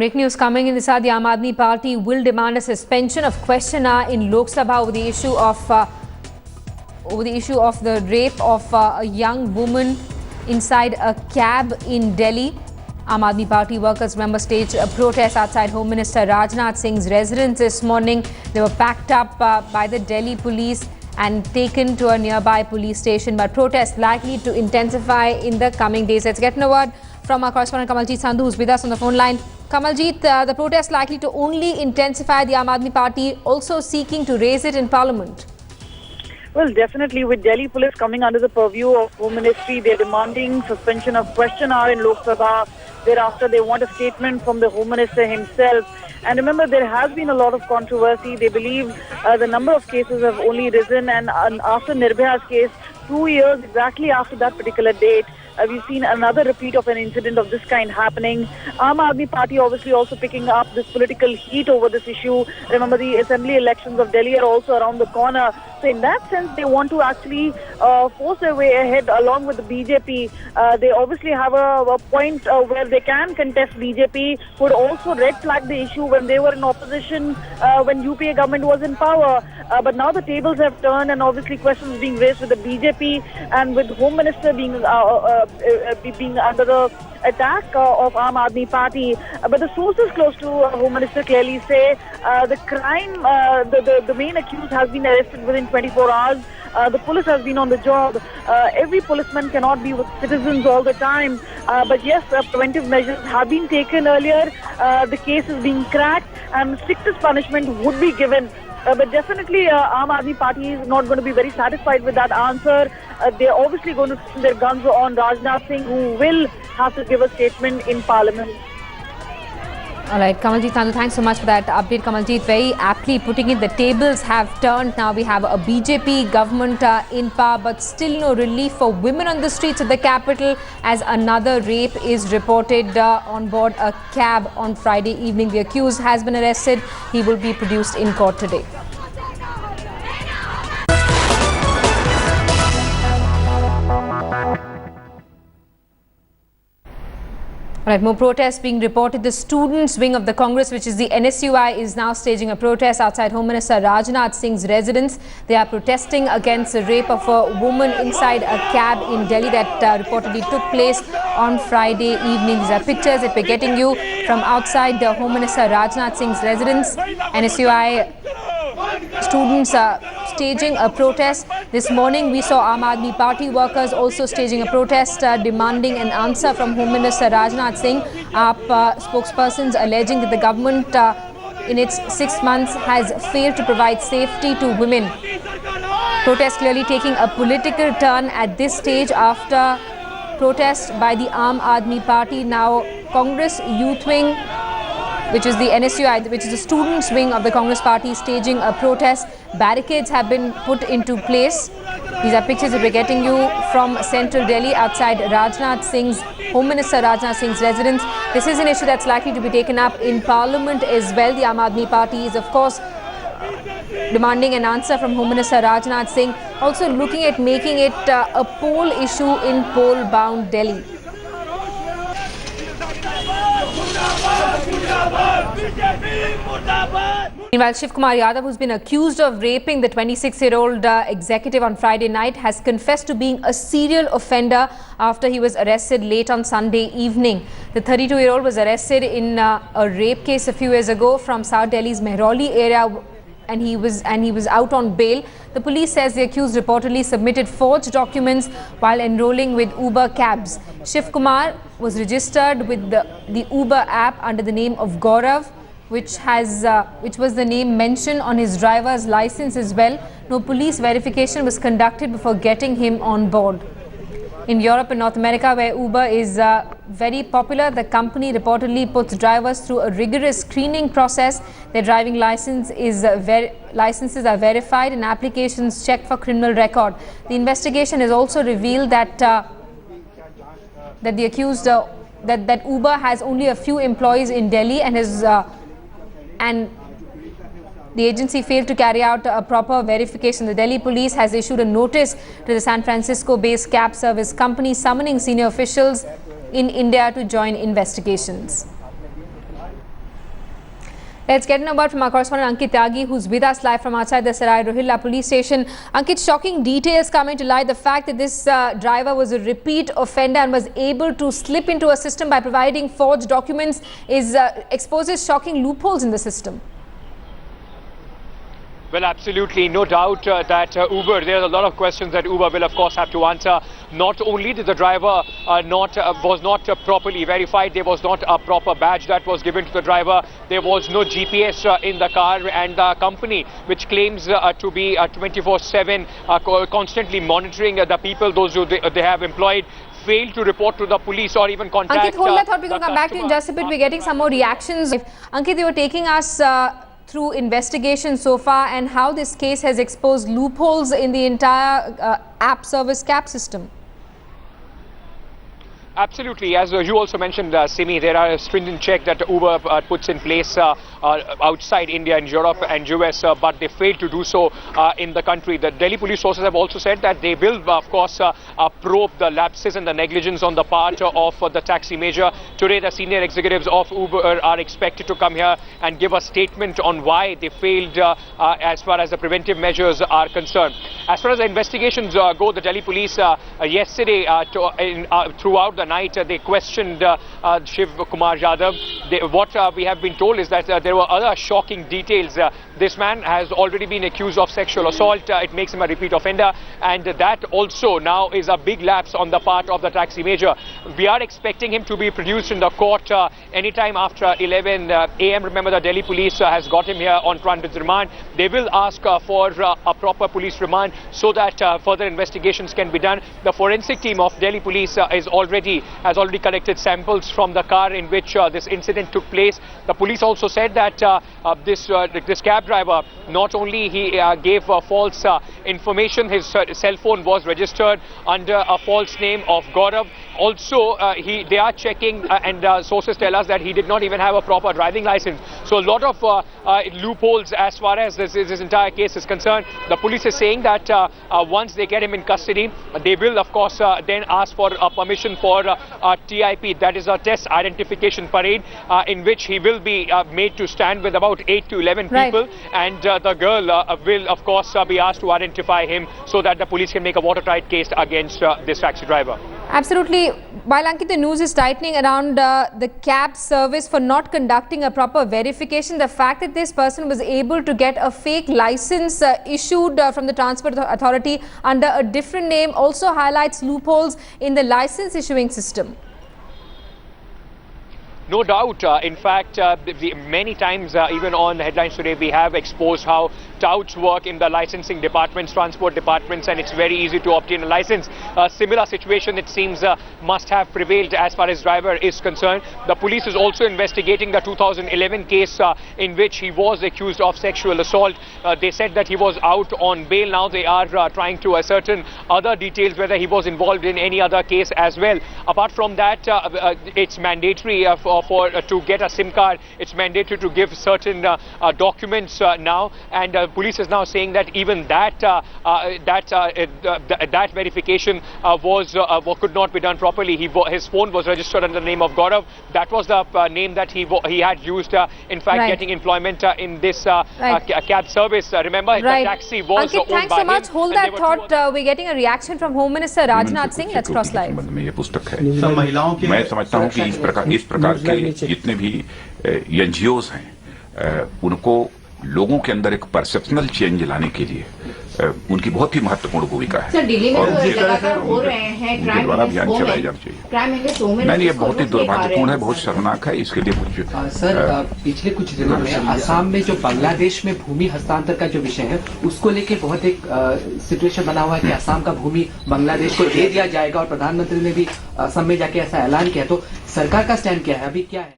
Breaking news coming in this hour, the Aam Admi Party will demand a suspension of question hour in Lok Sabha over the issue of the rape of a young woman inside a cab in Delhi. Aam Admi Party workers, remember, staged a protest outside Home Minister Rajnath Singh's residence this morning. They were packed up by the Delhi police and taken to a nearby police station, but protests likely to intensify in the coming days. Let's get a word from our correspondent Kamaljeet Sandhu, who's with us on the phone line. Kamaljeet, the protests likely to only intensify. The Aam Admi Party also seeking to raise it in Parliament. Well, definitely, with Delhi police coming under the purview of Home Ministry, they're demanding suspension of question hour in Lok Sabha. Thereafter, they want a statement from the Home Minister himself. And remember, there has been a lot of controversy. They believe the number of cases have only risen, and after Nirbhaya's case, 2 years exactly after that particular date, we've seen another repeat of an incident of this kind happening. Aam Admi Party obviously also picking up this political heat over this issue. Remember, the assembly elections of Delhi are also around the corner. So in that sense, they want to actually force their way ahead along with the BJP. They obviously have a point where they can contest. BJP would also red flag the issue when they were in opposition, when UPA government was in power. But now the tables have turned, and obviously questions being raised with the BJP and with Home Minister being under the attack of Aam Admi Party. But the sources close to Home Minister clearly say the crime, the main accused has been arrested within 24 hours. The police has been on the job. Every policeman cannot be with citizens all the time. But yes, preventive measures have been taken earlier. The case is being cracked and strictest punishment would be given. But definitely, Aam Admi Party is not going to be very satisfied with that answer. They're obviously going to turn their guns on Rajnath Singh, who will have to give a statement in Parliament. All right, Kamaljeet Sandhu, thanks so much for that update. Kamaljeet, very aptly putting it, the tables have turned. Now we have a BJP government in power, but still no relief for women on the streets of the capital as another rape is reported on board a cab on Friday evening. The accused has been arrested. He will be produced in court today. All right, more protests being reported. The students' wing of the Congress, which is the NSUI, is now staging a protest outside Home Minister Rajnath Singh's residence. They are protesting against the rape of a woman inside a cab in Delhi that reportedly took place on Friday evening. These are pictures that we're getting you from outside the Home Minister Rajnath Singh's residence. NSUI students staging a protest. This morning we saw Aam Admi Party workers also staging a protest demanding an answer from Home Minister Rajnath Singh. AAP spokespersons alleging that the government in its 6 months has failed to provide safety to women. Protest clearly taking a political turn at this stage after protest by the Aam Admi Party. Now Congress Youth Wing, which is the NSUI, which is the students' wing of the Congress Party, staging a protest. Barricades have been put into place. These are pictures that we're getting you from central Delhi outside Rajnath Singh's, Home Minister Rajnath Singh's residence. This is an issue that's likely to be taken up in Parliament as well. The Aam Admi Party is, of course, demanding an answer from Home Minister Rajnath Singh, also looking at making it a poll issue in poll-bound Delhi. Meanwhile, Shiv Kumar Yadav, who's been accused of raping the 26-year-old executive on Friday night, has confessed to being a serial offender after he was arrested late on Sunday evening. The 32-year-old was arrested in a rape case a few years ago from South Delhi's Mehrauli area, and he was out on bail. The police says the accused reportedly submitted forged documents while enrolling with Uber cabs. Shiv Kumar was registered with the Uber app under the name of Gaurav, which was the name mentioned on his driver's license as well. No police verification was conducted before getting him on board. In Europe and North America, where Uber is very popular, the company reportedly puts drivers through a rigorous screening process. Their driving licenses are verified and applications checked for criminal record. The investigation has also revealed that the accused that Uber has only a few employees in Delhi and the agency failed to carry out a proper verification. The Delhi police has issued a notice to the San Francisco-based cab service company summoning senior officials in India to join investigations. Let's get an update from our correspondent Ankit Tyagi, who's with us live from outside the Sarai Rohilla police station. Ankit, shocking details coming to light. The fact that this driver was a repeat offender and was able to slip into a system by providing forged documents exposes shocking loopholes in the system. Well, absolutely. No doubt that Uber, there are a lot of questions that Uber will, of course, have to answer. Not only did the driver was not properly verified, there was not a proper badge that was given to the driver. There was no GPS in the car, and the company, which claims to be 24/7, constantly monitoring the people, those who they have employed, failed to report to the police or even contact. Ankit, hold that thought. We're going to come back to you in just a bit. We're getting some more reactions. Ankit, you were taking us through investigation so far and how this case has exposed loopholes in the entire app service cab system. Absolutely. As you also mentioned, Simi, there are a stringent check that Uber puts in place outside India and Europe and US, but they failed to do so in the country. The Delhi police sources have also said that they will, of course, probe the lapses and the negligence on the part of the taxi major. Today, the senior executives of Uber are expected to come here and give a statement on why they failed as far as the preventive measures are concerned. As far as the investigations go, the Delhi police yesterday throughout the night they questioned Shiv Kumar Yadav. What we have been told is that there were other shocking details. This man has already been accused of sexual assault. It makes him a repeat offender, and that also now is a big lapse on the part of the taxi major. We are expecting him to be produced in the court anytime after 11 a.m. Remember, the Delhi police has got him here on transit remand. They will ask for a proper police remand so that further investigations can be done. The forensic team of Delhi police has already collected samples from the car in which this incident took place. The police also said that this cab driver, not only he gave false information, his cell phone was registered under a false name of Gaurav. Also, they are checking and sources tell us that he did not even have a proper driving license. So a lot of loopholes as far as this entire case is concerned. The police is saying that once they get him in custody, they will, of course, then ask for permission for TIP, that is a test identification parade, in which he will be made to stand with about 8 to 11 people, and the girl will, of course, be asked to identify him so that the police can make a watertight case against this taxi driver. Absolutely. While Ankit, the news is tightening around the cab service for not conducting a proper verification, the fact that this person was able to get a fake license issued from the Transport Authority under a different name also highlights loopholes in the license issuing system. No doubt. In fact, many times, even on headlines today, we have exposed how touts work in the licensing departments, transport departments, and it's very easy to obtain a license. A similar situation, it seems, must have prevailed as far as driver is concerned. The police is also investigating the 2011 case in which he was accused of sexual assault. They said that he was out on bail. Now they are trying to ascertain other details, whether he was involved in any other case as well. Apart from that, it's mandatory to get a SIM card. It's mandatory to give certain documents now, and police is now saying that even that verification could not be done properly. His phone was registered under the name of Gaurav. That was the name that he had used. In fact, getting employment in this cab service. Remember, the taxi was owned by him. Thanks so much. Hold that thought. We're getting a reaction from Home Minister Rajnath Singh. Let's cross live. मैं समझता हूँ कि इस प्रकार के जितने भी NGOs हैं उनको लोगों के अंदर एक परसेप्शनल चेंज लाने के लिए उनकी बहुत ही महत्वपूर्ण भूमिका है। सर, दिल्ली में हो रहे हैं उनके द्वारा अभियान चलाए जाना चाहिए। नहीं, ये बहुत ही दुर्भाग्यपूर्ण है, बहुत शर्मनाक है। इसके लिए कुछ सर, पिछले कुछ दिनों में असम में जो बांग्लादेश में भूमि हस्तांतर का जो विषय है उसको लेके बहुत एक सिचुएशन बना हुआ है कि असम का भूमि बांग्लादेश को दे दिया जाएगा और प्रधानमंत्री ने भी असम में जाके ऐसा ऐलान किया। तो सरकार का स्टैंड क्या है, अभी क्या है?